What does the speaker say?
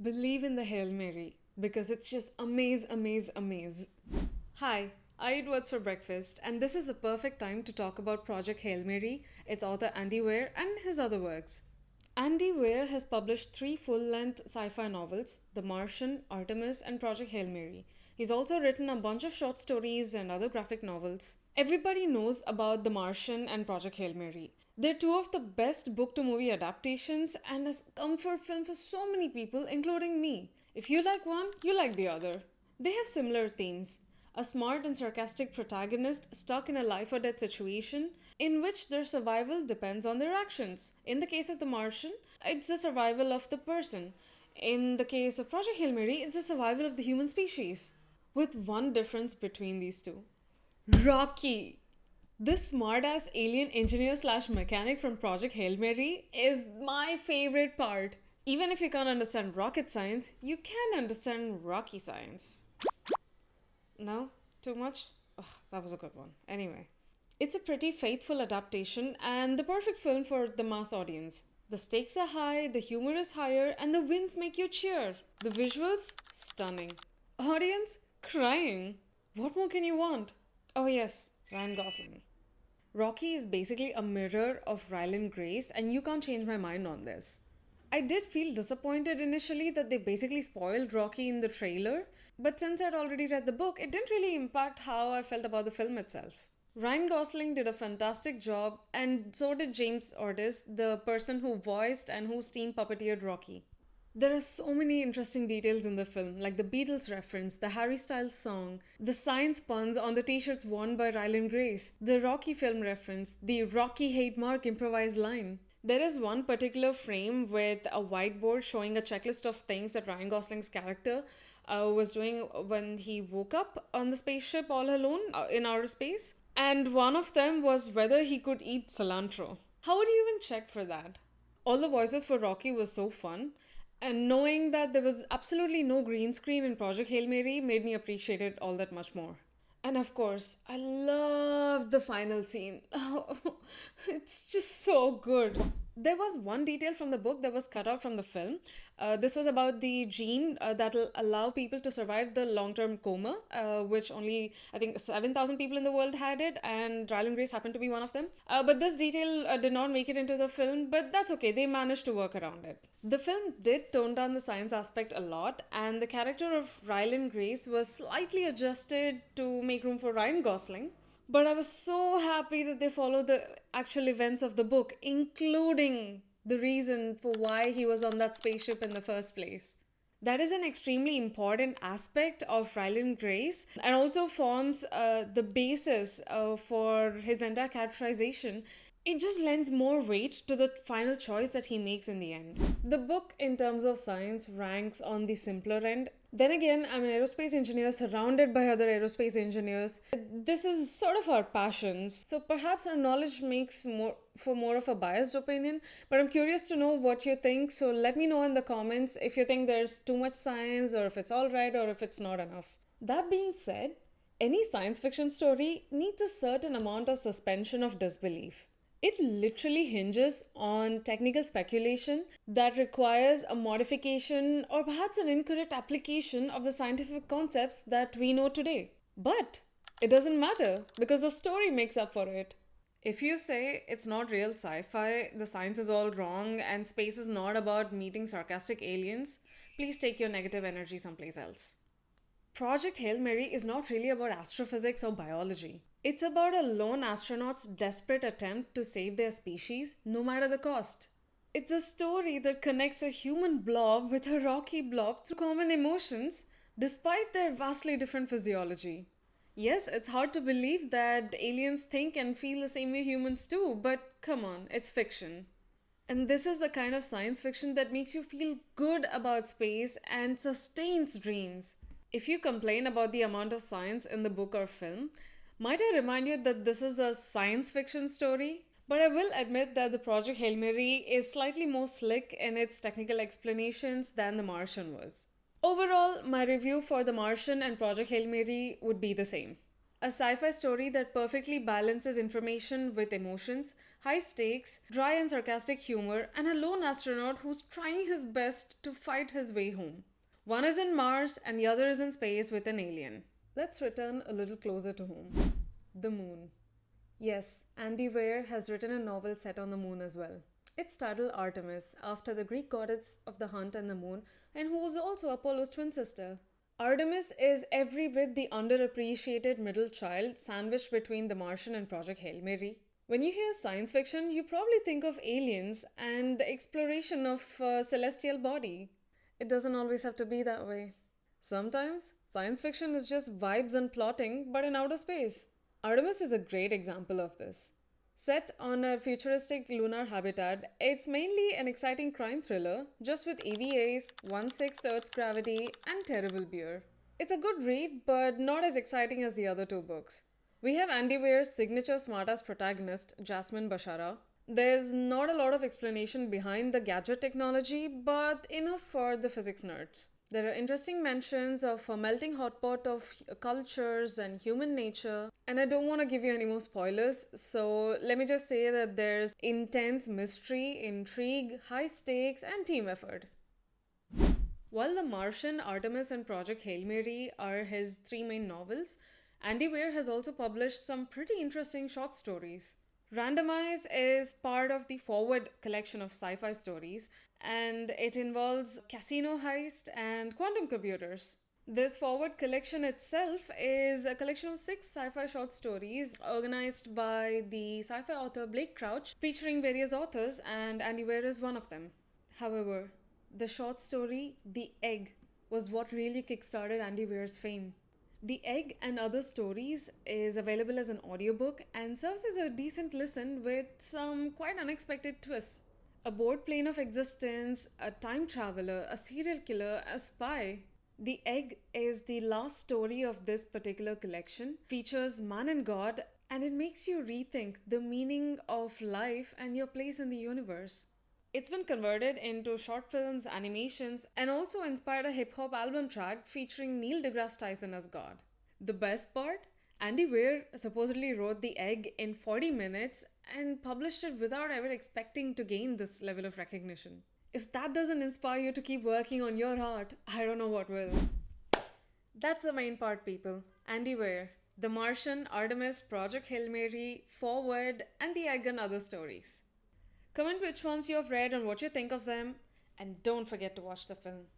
Believe in the Hail Mary because it's just amaze, amaze, amaze. Hi, I eat words for breakfast, and this is the perfect time to talk about Project Hail Mary, its author Andy Weir, and his other works. Andy Weir has published three full length sci fi novels: The Martian, Artemis, and Project Hail Mary. He's also written a bunch of short stories and other graphic novels. Everybody knows about The Martian and Project Hail Mary. They're two of the best book to movie adaptations and a comfort film for so many people, including me. If you like one, you like the other. They have similar themes: a smart and sarcastic protagonist stuck in a life or death situation in which their survival depends on their actions. In the case of The Martian, it's the survival of the person. In the case of Project Hail Mary, it's the survival of the human species. With one difference between these two: Rocky. This smartass alien engineer slash mechanic from Project Hail Mary is my favorite part. Even if you can't understand rocket science, you can understand Rocky science. No? Too much? Ugh, that was a good one. Anyway. It's a pretty faithful adaptation and the perfect film for the mass audience. The stakes are high, the humor is higher, and the wins make you cheer. The visuals? Stunning. Audience? Crying. What more can you want? Oh yes, Ryan Gosling. Rocky is basically a mirror of Ryland Grace, and you can't change my mind on this. I did feel disappointed initially that they basically spoiled Rocky in the trailer, but since I'd already read the book, it didn't really impact how I felt about the film itself. Ryan Gosling did a fantastic job, and so did James Ortiz, the person who voiced and whose team puppeteered Rocky. There are so many interesting details in the film, like the Beatles reference, the Harry Styles song, the science puns on the t-shirts worn by Ryland Grace, the Rocky film reference, the Rocky hate mark improvised line. There is one particular frame with a whiteboard showing a checklist of things that Ryan Gosling's character was doing when he woke up on the spaceship all alone in outer space. And one of them was whether he could eat cilantro. How would you even check for that? All the voices for Rocky was so fun, and knowing that there was absolutely no green screen in Project Hail Mary made me appreciate it all that much more. And of course, I loved the final scene. Oh, it's just so good. There was one detail from the book that was cut out from the film. This was about the gene that'll allow people to survive the long-term coma, which only, I think, 7,000 people in the world had it, and Ryland Grace happened to be one of them. But this detail did not make it into the film, but that's okay. They managed to work around it. The film did tone down the science aspect a lot, and the character of Ryland Grace was slightly adjusted to make room for Ryan Gosling. But I was so happy that they followed the actual events of the book, including the reason for why he was on that spaceship in the first place. That is an extremely important aspect of Ryland Grace and also forms the basis for his entire characterization. It just lends more weight to the final choice that he makes in the end. The book, in terms of science, ranks on the simpler end. Then again, I'm an aerospace engineer surrounded by other aerospace engineers. This is sort of our passions, so perhaps our knowledge makes more of a biased opinion, but I'm curious to know what you think, so let me know in the comments if you think there's too much science or if it's alright or if it's not enough. That being said, any science fiction story needs a certain amount of suspension of disbelief. It literally hinges on technical speculation that requires a modification or perhaps an incorrect application of the scientific concepts that we know today. But it doesn't matter because the story makes up for it. If you say it's not real sci-fi, the science is all wrong, and space is not about meeting sarcastic aliens, please take your negative energy someplace else. Project Hail Mary is not really about astrophysics or biology. It's about a lone astronaut's desperate attempt to save their species, no matter the cost. It's a story that connects a human blob with a rocky blob through common emotions, despite their vastly different physiology. Yes, it's hard to believe that aliens think and feel the same way humans do, but come on, it's fiction. And this is the kind of science fiction that makes you feel good about space and sustains dreams. If you complain about the amount of science in the book or film, might I remind you that this is a science fiction story? But I will admit that the Project Hail Mary is slightly more slick in its technical explanations than The Martian was. Overall, my review for The Martian and Project Hail Mary would be the same. A sci fi story that perfectly balances information with emotions, high stakes, dry and sarcastic humor, and a lone astronaut who's trying his best to fight his way home. One is in Mars and the other is in space with an alien. Let's return a little closer to home. The moon. Yes, Andy Weir has written a novel set on the moon as well. It's titled Artemis, after the Greek goddess of the hunt and the moon, and who was also Apollo's twin sister. Artemis is every bit the underappreciated middle child sandwiched between The Martian and Project Hail Mary. When you hear science fiction, you probably think of aliens and the exploration of a celestial body. It doesn't always have to be that way. Sometimes, science fiction is just vibes and plotting, but in outer space. Artemis is a great example of this. Set on a futuristic lunar habitat, it's mainly an exciting crime thriller, just with EVAs, 1/6 Earth's gravity, and terrible beer. It's a good read, but not as exciting as the other two books. We have Andy Weir's signature smartass protagonist, Jasmine Bashara. There's not a lot of explanation behind the gadget technology, but enough for the physics nerds. There are interesting mentions of a melting hot pot of cultures and human nature, and I don't want to give you any more spoilers, so let me just say that there's intense mystery, intrigue, high stakes, and team effort. While The Martian, Artemis, and Project Hail Mary are his three main novels, Andy Weir has also published some pretty interesting short stories. Randomize is part of the Forward collection of sci fi stories, and it involves casino heist and quantum computers. This Forward collection itself is a collection of 6 sci fi short stories organized by the sci fi author Blake Crouch, featuring various authors, and Andy Weir is one of them. However, the short story, The Egg, was what really kickstarted Andy Weir's fame. The Egg and Other Stories is available as an audiobook and serves as a decent listen with some quite unexpected twists. A bored plane of existence, a time traveler, a serial killer, a spy. The Egg is the last story of this particular collection, features man and God, and it makes you rethink the meaning of life and your place in the universe. It's been converted into short films, animations, and also inspired a hip-hop album track featuring Neil deGrasse Tyson as God. The best part? Andy Weir supposedly wrote The Egg in 40 minutes and published it without ever expecting to gain this level of recognition. If that doesn't inspire you to keep working on your art, I don't know what will. That's the main part, people. Andy Weir, The Martian, Artemis, Project Hail Mary, Forward, and The Egg and Other Stories. Comment which ones you have read and what you think of them, and don't forget to watch the film.